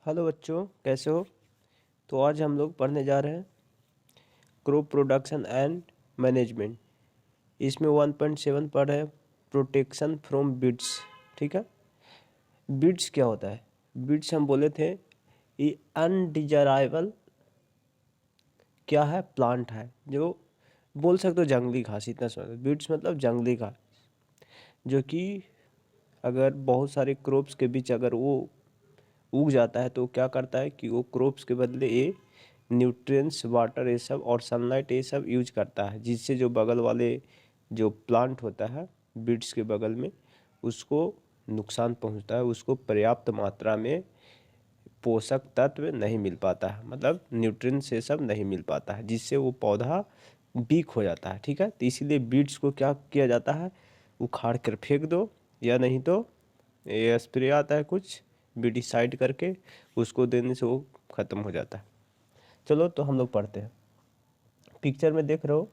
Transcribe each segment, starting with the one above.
Hello बच्चों, कैसे हो। तो आज हम लोग पढ़ने जा रहे हैं क्रॉप प्रोडक्शन एंड मैनेजमेंट। इसमें 1.7 पढ़ रहे हैं प्रोटेक्शन फ्रॉम बीड्स। ठीक है। बीड्स क्या होता है? बीड्स हम बोले थे ये अनडिजायरेबल क्या है, प्लांट है, जो बोल सकते हो जंगली घास। इतना समझ, बीड्स मतलब जंगली घास, जो कि अगर बहुत सारे क्रॉप्स के बीच अगर वो उग जाता है तो क्या करता है कि वो क्रॉप्स के बदले ये न्यूट्रिएंट्स, वाटर, ये सब और सनलाइट ये सब यूज करता है, जिससे जो बगल वाले जो प्लांट होता है बीड्स के बगल में, उसको नुकसान पहुंचता है। उसको पर्याप्त मात्रा में पोषक तत्व नहीं मिल पाता है, मतलब न्यूट्रिएंट्स ये सब नहीं मिल पाता है, जिससे वो पौधा वीक हो जाता है। ठीक है। तो इसीलिए बीड्स को क्या किया जाता है, उखाड़ कर फेंक दो, या नहीं तो ये स्प्रे आता है कुछ बीडिसाइड करके, उसको देने से वो ख़त्म हो जाता है। चलो तो हम लोग पढ़ते हैं। पिक्चर में देख रहे हो,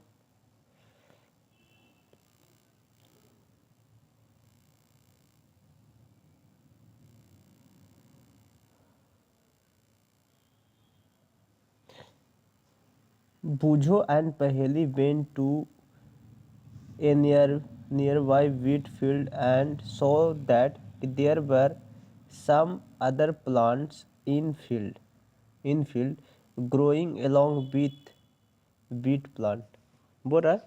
Boojho and Paheli went to a nearby wheat field and saw that there were some other plants in field growing along with wheat plant। बोल रहा है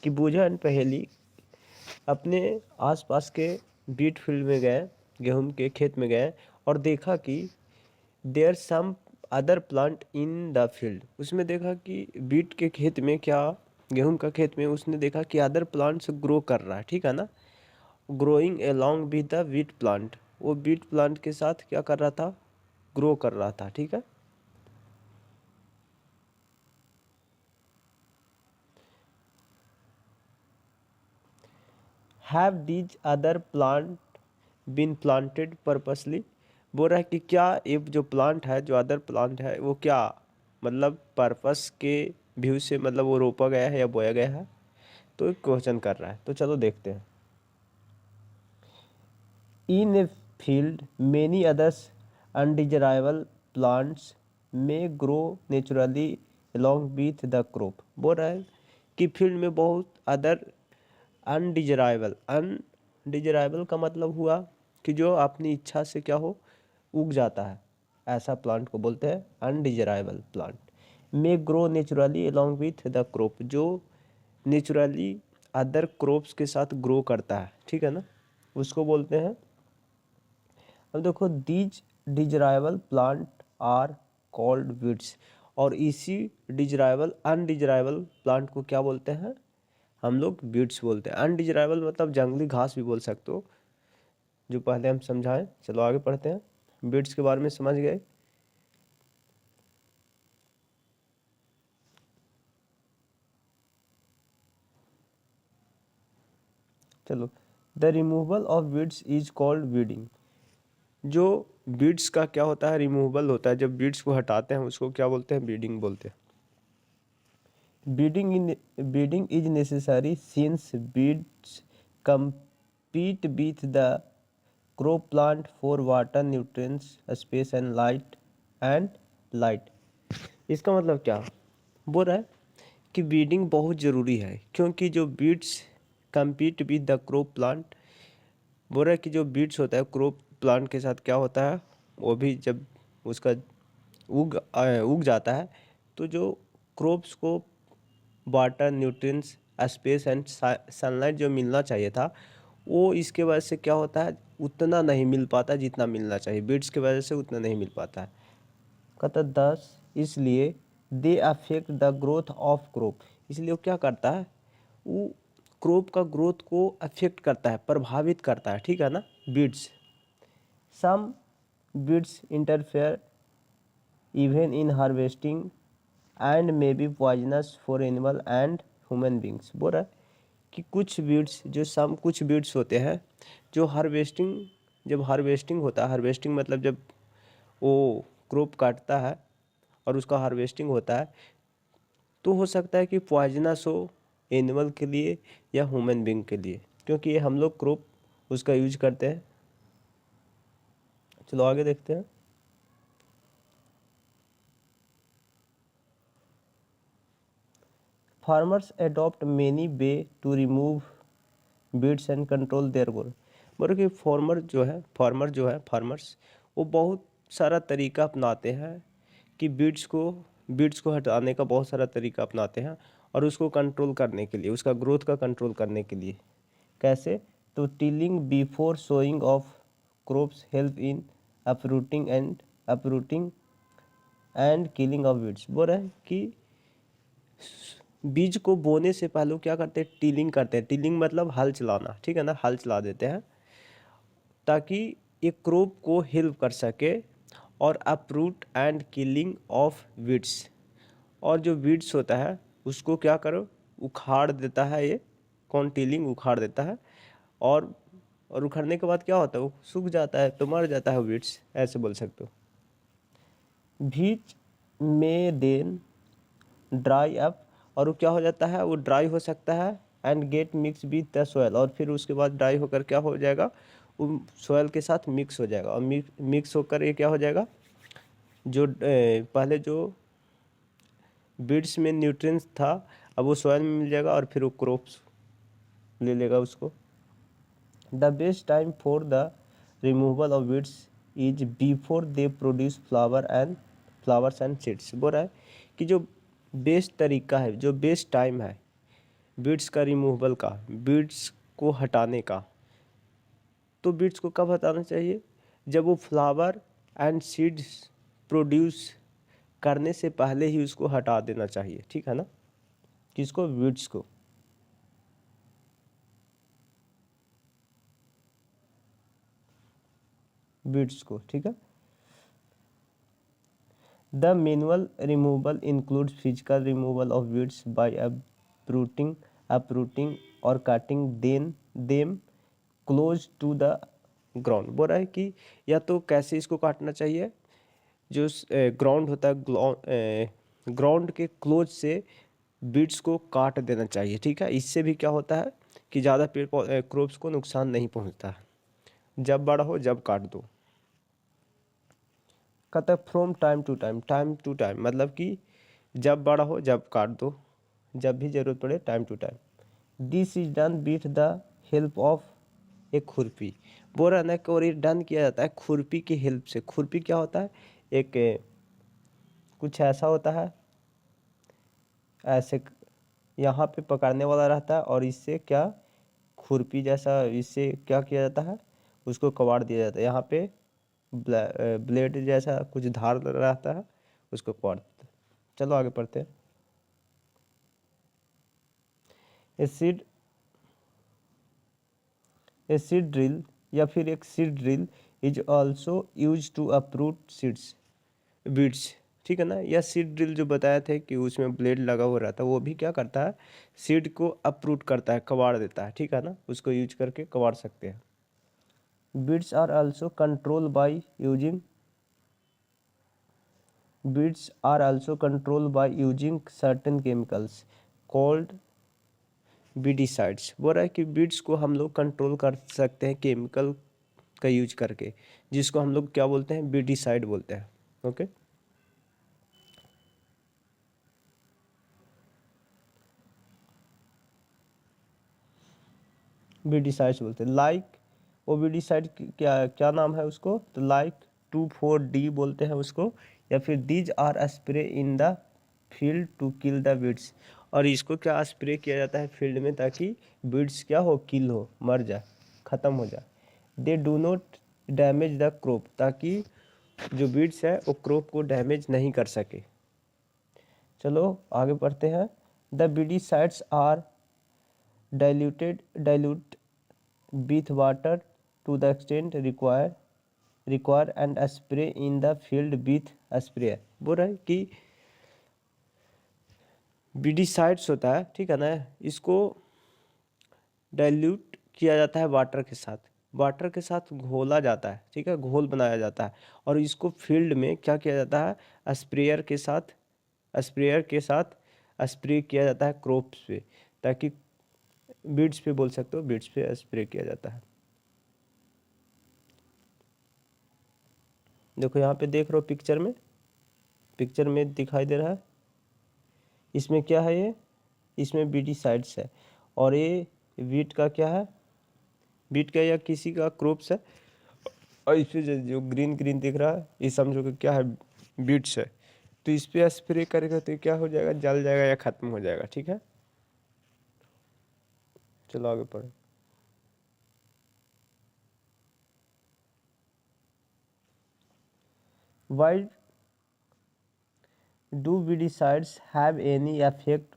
कि बूझो एंड पहेली अपने आसपास के बीट फील्ड में गए, गेहूं के खेत में गए, और देखा कि there some other plant in the field. उसमें देखा कि बीट के खेत में, क्या गेहूं का खेत में, उसने देखा कि अदर प्लांट्स ग्रो कर रहा है। ठीक है ना। Growing along with the wheat plant, वो बीट प्लांट के साथ क्या कर रहा था, ग्रो कर रहा था। ठीक है। Have these other plant been planted purposely. बोल रहा है कि क्या ये जो प्लांट है, जो अदर प्लांट है, वो क्या मतलब पर्पस के व्यू से, मतलब वो रोपा गया है या बोया गया है। तो एक क्वेश्चन कर रहा है, तो चलो देखते हैं। In a field many others undesirable plants में grow naturally along with the crop. बोल रहा है कि फील्ड में बहुत अदर अनडिजायरेबल का मतलब हुआ कि जो अपनी इच्छा से क्या हो, उग जाता है, ऐसा प्लांट को बोलते हैं undesirable plant. May grow naturally along with the crop, जो नेचुरली अदर क्रॉप्स के साथ ग्रो करता है। ठीक है ना, उसको बोलते हैं। अब देखो, these desirable plant are called weeds, और इसी डिजराइबल अनडिजराइबल प्लांट को क्या बोलते हैं, हम लोग वीड्स बोलते हैं। अनडिजराइबल मतलब जंगली घास भी बोल सकते हो, जो पहले हम समझाएं। चलो आगे पढ़ते हैं। वीड्स के बारे में समझ गए। चलो, the removal of weeds is called weeding. जो बीड्स का क्या होता है, रिमूवल होता है, जब बीड्स को हटाते हैं उसको क्या बोलते हैं, बीडिंग बोलते हैं। Weeding is necessary since weeds compete with the crop plant for water, nutrients, space and light। इसका मतलब क्या बोल रहा है कि बीडिंग बहुत ज़रूरी है, क्योंकि जो beads compete with the crop plant, बोल रहा है कि जो बीड्स होता है क्रॉप प्लांट के साथ क्या होता है, वो भी जब उसका उग जाता है, तो जो क्रॉप्स को water, nutrients, space and sunlight जो मिलना चाहिए था, वो इसके वजह से क्या होता है, उतना नहीं मिल पाता जितना मिलना चाहिए। बीड्स की वजह से उतना नहीं मिल पाता है। कहता दस, इसलिए they affect the growth of crop. इसलिए वो क्या करता है, वो क्रॉप का ग्रोथ को अफेक्ट करता है, प्रभावित करता है। ठीक है ना, weeds. Some weeds interfere even in harvesting and may be poisonous for animal and human beings. बोल रहा है कि कुछ बीड्स, जो कुछ बीड्स होते हैं जो हार्वेस्टिंग, जब हार्वेस्टिंग होता है, हार्वेस्टिंग मतलब जब वो क्रॉप काटता है और उसका हार्वेस्टिंग होता है, तो हो सकता है कि पॉइजनस हो एनिमल के लिए या ह्यूमन बींग के लिए, क्योंकि ये हम लोग क्रॉप उसका यूज करते हैं। चलो आगे देखते हैं। Farmers adopt many way to remove weeds and control their growth. बोलो कि फार्मर्स वो बहुत सारा तरीका अपनाते हैं कि बीड्स को हटाने का बहुत सारा तरीका अपनाते हैं और उसको कंट्रोल करने के लिए, उसका ग्रोथ का कंट्रोल करने के लिए। कैसे? तो tilling before sowing of crops help in uprooting and killing of weeds. बोल रहे हैं कि बीज को बोने से पहले वो क्या करते हैं? टिलिंग करते हैं। टिलिंग मतलब हल चलाना, ठीक है ना, हल चला देते हैं ताकि एक क्रॉप को हेल्प कर सके। और uproot and killing of weeds, और जो वीड्स होता है उसको क्या करो? उखाड़ देता है। ये कौन? टिलिंग उखाड़ देता है। और उखाड़ने के बाद क्या होता है? वो सूख जाता है, तो मर जाता है वीड्स, ऐसे बोल सकते हो। वीड्स में देन ड्राई अप, और वो क्या हो जाता है? वो ड्राई हो सकता है and gate mix with the soil, और फिर उसके बाद ड्राई होकर क्या हो जाएगा? वो सोयल के साथ मिक्स हो जाएगा, और मिक्स होकर ये क्या हो जाएगा? जो पहले जो बीड्स में न्यूट्रिएंट्स था अब वो सोयल में मिल जाएगा, और फिर वो क्रॉप्स ले लेगा उसको। The best time for the removal of beads is before they produce flowers and seeds. बोल रहा है कि जो बेस्ट तरीका है, जो बेस्ट टाइम है बीड्स का रिमूवल का, बीड्स को हटाने का, तो बीड्स को कब हटाना चाहिए? जब वो फ्लावर एंड सीड्स प्रोड्यूस करने से पहले ही उसको हटा देना चाहिए, ठीक है ना। किसको? बीड्स को। बीड्स को, ठीक है। The manual removal includes physical removal of weeds by uprooting और cutting them close to the ground. बोल रहा है कि या तो कैसे इसको काटना चाहिए? जो ग्राउंड होता है, ग्राउंड के क्लोज से बीड्स को काट देना चाहिए, ठीक है। इससे भी क्या होता है कि ज़्यादा क्रॉप्स को नुकसान नहीं पहुंचता है। जब बड़ा हो जब काट दो। कहता है फ्रॉम टाइम टू टाइम मतलब कि जब बड़ा हो जब काट दो, जब भी ज़रूरत पड़े, time to time. This is done with the help of एक खुरपी। बोल रहा ना कि और ये डन किया जाता है खुरपी की हेल्प से। खुरपी क्या होता है? एक कुछ ऐसा होता है, ऐसे यहाँ पे पकड़ने वाला रहता है, और इससे क्या, खुरपी जैसा, इससे क्या किया जाता है? उसको कबाड़ दिया जाता है। यहाँ पे ब्लेड जैसा कुछ धार रहता है, उसको कबाड़ देते हैं। चलो आगे पढ़ते हैं। एसिड ड्रिल या फिर एक seed drill is also use to uproot weeds, ठीक है ना। या सीड ड्रिल जो बताया थे कि उसमें ब्लेड लगा हुआ रहता है, वो भी क्या करता है? सीड को अप्रूट करता है, कबाड़ देता है, ठीक है ना। उसको यूज करके कबाड़ सकते हैं। Weeds are also control by using certain chemicals called weedicides. बोल रहा है कि बीड्स को हम लोग कंट्रोल कर सकते हैं केमिकल का यूज करके, जिसको हम लोग क्या बोलते हैं? बीडिसाइड बोलते हैं। ओके, बीडिसाइड्स बोलते हैं। लाइक वो बीडिसाइड क्या क्या नाम है उसको? तो लाइक 2,4-D बोलते हैं उसको, या फिर these are spray in the field to kill the weeds. और इसको क्या स्प्रे किया जाता है फील्ड में, ताकि बीड्स क्या हो? किल हो, मर जाए, ख़त्म हो जाए। They do not damage the crop, ताकि जो बीड्स है वो क्रॉप को डैमेज नहीं कर सके। चलो आगे पढ़ते हैं। The weedicides are dilute with water to the extent require and spray in the field with sprayer। बोल रहा है कि बीडिसाइड्स होता है, ठीक है ना, इसको डाइल्यूट किया जाता है वाटर के साथ घोला जाता है, ठीक है, घोल बनाया जाता है। और इसको फील्ड में क्या किया जाता है? स्प्रेयर के साथ स्प्रे किया जाता है क्रॉप्स पे, ताकि बीड्स पे बोल सकते हो, बीड्स पे स्प्रे किया जाता है। देखो यहाँ पे देख रहे हो पिक्चर में दिखाई दे रहा है। इसमें क्या है? ये इसमें बीडीसाइड्स है, और ये वीट का क्या है, वीट का या किसी का क्रॉप्स है, और इस पे जो ग्रीन ग्रीन दिख रहा है ये समझो कि क्या है, बीट्स है। तो इस पे स्प्रे करेगा तो ये क्या हो जाएगा, जल जाएगा या ख़त्म हो जाएगा। ठीक है, चलो आगे पढ़ो। Why do weedicides have any effect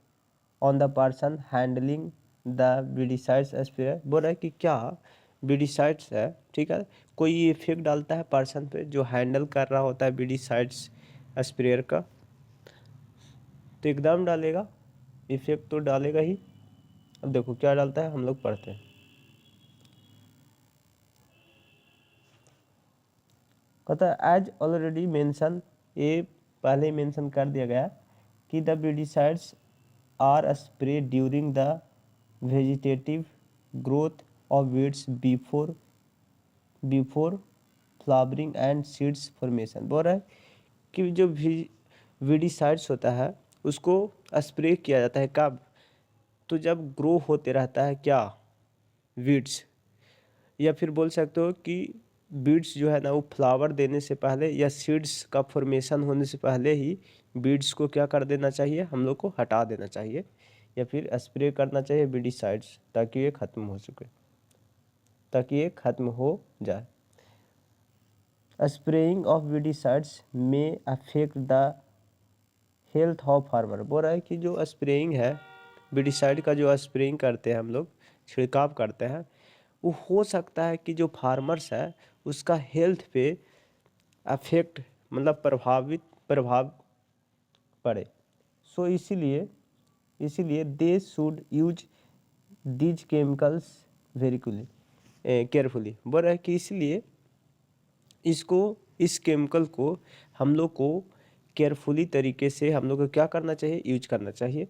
on the person handling the weedicides sprayer? बोल रहा है कि क्या weedicides है, ठीक है, कोई इफेक्ट डालता है पर्सन पे जो हैंडल कर रहा होता है weedicides स्प्रेयर का? तो एकदम डालेगा, इफेक्ट तो डालेगा ही। अब देखो क्या डालता है, हम लोग पढ़ते हैं। कहता है एज ऑलरेडी मेंशन, ये पहले ही मेंशन कर दिया गया कि the weedicides are spray during the vegetative growth of weeds before flowering and seeds formation. बोल रहा है कि जो वीडिसाइड्स होता है उसको स्प्रे किया जाता है कब, तो जब ग्रो होते रहता है क्या, वीड्स, या फिर बोल सकते हो कि बीड्स जो है ना वो फ्लावर देने से पहले या सीड्स का फॉर्मेशन होने से पहले ही बीड्स को क्या कर देना चाहिए, हम लोग को हटा देना चाहिए, या फिर स्प्रे करना चाहिए बीडिसाइड्स, ताकि ये ख़त्म हो सके, ताकि ये ख़त्म हो जाए। स्प्रेइंग ऑफ बीडिसाइड्स में affect the health of farmer. बोल रहा है कि जो स्प्रेइंग है, बीडिसाइड का जो स्प्रेइंग करते हैं हम लोग, छिड़काव करते हैं, वो हो सकता है कि जो फार्मर्स है उसका हेल्थ पे अफेक्ट, मतलब प्रभाव पड़े। सो इसीलिए they should use these chemicals very carefully. बोल रहा है कि इसलिए इस केमिकल को हम लोग को केयरफुली तरीके से हम लोग को क्या करना चाहिए, यूज करना चाहिए।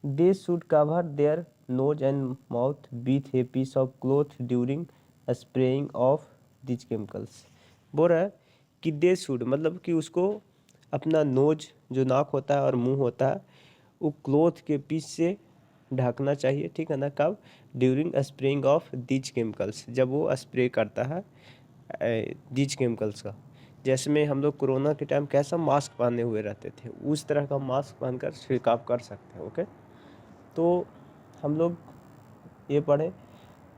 They should cover their nose and mouth with a piece of cloth during spraying of these chemicals. बोल रहा है कि दे शुड मतलब कि उसको अपना नोज जो नाक होता है और मुंह होता है वो क्लॉथ के पीस से ढकना चाहिए, ठीक है ना, कब, during spraying of these chemicals, जब वो स्प्रे करता है दिज केमिकल्स का। जैसे में हम लोग कोरोना के टाइम कैसा मास्क पहने हुए रहते थे, उस तरह का मास्क पहनकर छिड़काव कर सकते हैं। ओके, तो हम लोग ये पढ़ें,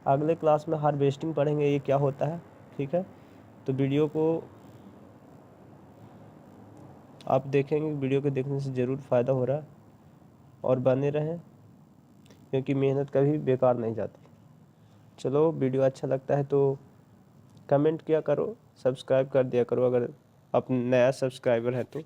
अगले क्लास में हार्वेस्टिंग पढ़ेंगे, ये क्या होता है। ठीक है, तो वीडियो को आप देखेंगे, वीडियो को देखने से ज़रूर फ़ायदा हो रहा है, और बने रहें क्योंकि मेहनत कभी बेकार नहीं जाती। चलो, वीडियो अच्छा लगता है तो कमेंट किया करो, सब्सक्राइब कर दिया करो अगर आप नया सब्सक्राइबर है तो।